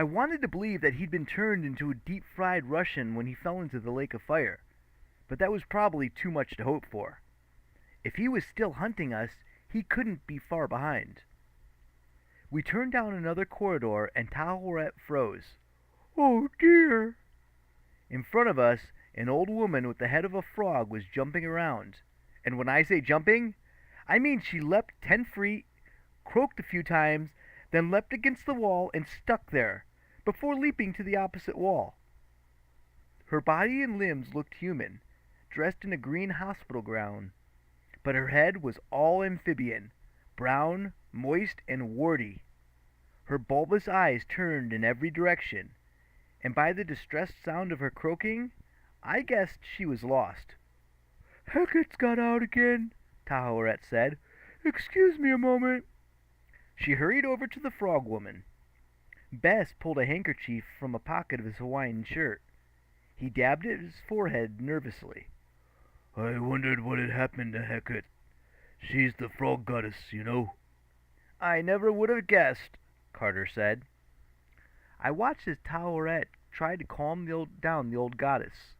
I wanted to believe that he'd been turned into a deep-fried Russian when he fell into the lake of fire, but that was probably too much to hope for. If he was still hunting us, he couldn't be far behind. We turned down another corridor and Tahoret froze. "Oh dear!" In front of us, an old woman with the head of a frog was jumping around. And when I say jumping, I mean she leapt 10 feet, croaked a few times, then leapt against the wall and stuck there, before leaping to the opposite wall. Her body and limbs looked human, dressed in a green hospital gown, but her head was all amphibian, brown, moist, and warty. Her bulbous eyes turned in every direction, and by the distressed sound of her croaking, I guessed she was lost. "Hackett's got out again," Tahoret said. "Excuse me a moment." She hurried over to the frog woman. Bess pulled a handkerchief from a pocket of his Hawaiian shirt. He dabbed at his forehead nervously. "I wondered what had happened to Hackett. She's the frog goddess, you know." "I never would have guessed," Carter said. I watched as Tahoret tried to calm down the old goddess.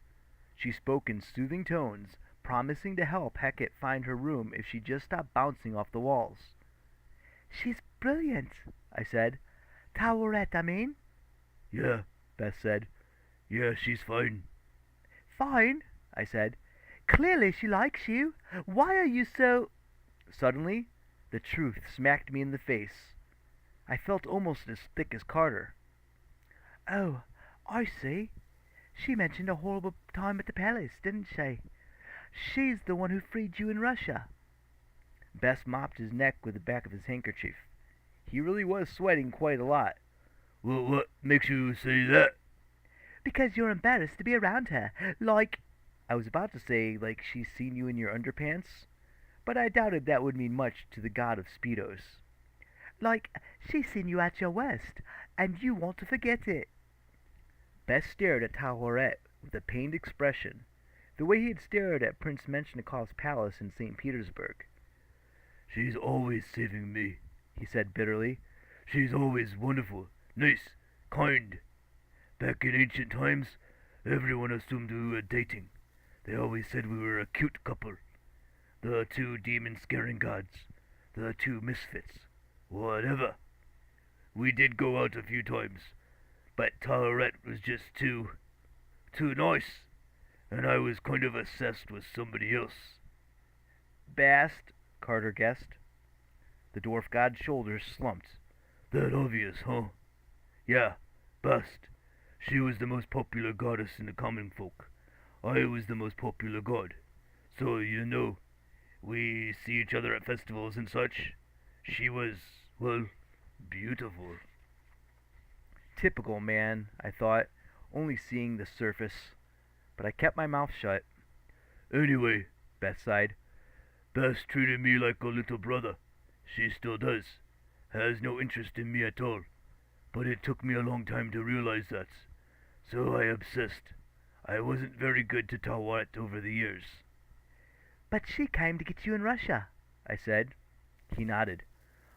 She spoke in soothing tones, promising to help Hackett find her room if she just stopped bouncing off the walls. "She's brilliant," I said. "Tahoret, I mean." "Yeah," Beth said. "Yeah, she's fine." "Fine?" I said. "Clearly she likes you. Why are you so—" Suddenly, the truth smacked me in the face. I felt almost as thick as Carter. "Oh, I see. She mentioned a horrible time at the palace, didn't she? She's the one who freed you in Russia." Bess mopped his neck with the back of his handkerchief. He really was sweating quite a lot. "Well, what makes you say that?" "Because you're embarrassed to be around her. I was about to say, like she's seen you in your underpants, but I doubted that would mean much to the god of Speedos. Like she's seen you at your worst, and you want to forget it." Bess stared at Tahoret with a pained expression, the way he had stared at Prince Menshnikov's palace in St. Petersburg. "She's always saving me," he said bitterly. "She's always wonderful, nice, kind. Back in ancient times, everyone assumed we were dating. They always said we were a cute couple. The two demon-scaring gods. The two misfits. Whatever. We did go out a few times, but Tahoret was just too nice, and I was kind of obsessed with somebody else." "Bast," Carter guessed. The dwarf god's shoulders slumped. "That obvious, huh?" "Yeah, Bast. She was the most popular goddess in the common folk. I was the most popular god. So, you know, we see each other at festivals and such. She was, well, beautiful." Typical man, I thought, only seeing the surface. But I kept my mouth shut. "Anyway," Beth sighed, "Bess treated me like a little brother. She still does. Has no interest in me at all. But it took me a long time to realize that. So I obsessed. I wasn't very good to Tawat over the years." "But she came to get you in Russia," I said. He nodded.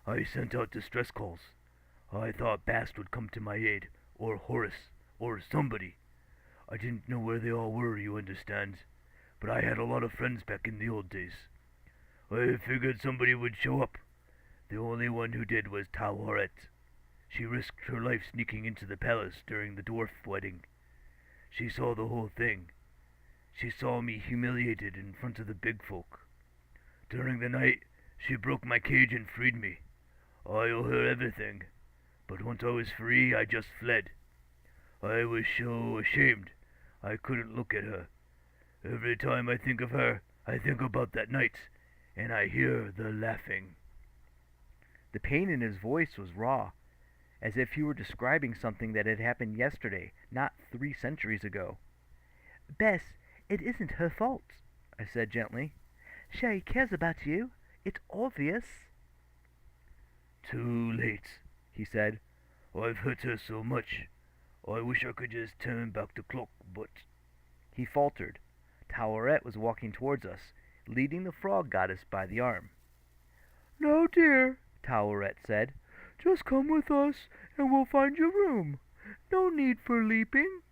"I sent out distress calls. I thought Bast would come to my aid, or Horace, or somebody. I didn't know where they all were, you understand. But I had a lot of friends back in the old days. I figured somebody would show up. The only one who did was Tawaret. She risked her life sneaking into the palace during the dwarf wedding. She saw the whole thing. She saw me humiliated in front of the big folk. During the night, she broke my cage and freed me. I owe her everything. But once I was free, I just fled. I was so ashamed, I couldn't look at her. Every time I think of her, I think about that night, and I hear the laughing." The pain in his voice was raw, as if he were describing something that had happened yesterday, not 3 centuries ago. "Bess, it isn't her fault," I said gently. "She cares about you. It's obvious." "Too late," he said. "I've hurt her so much. I wish I could just turn back the clock, but—" He faltered. Tawaret was walking towards us, leading the frog goddess by the arm. "No, dear," Tawaret said. "Just come with us, and we'll find your room. No need for leaping.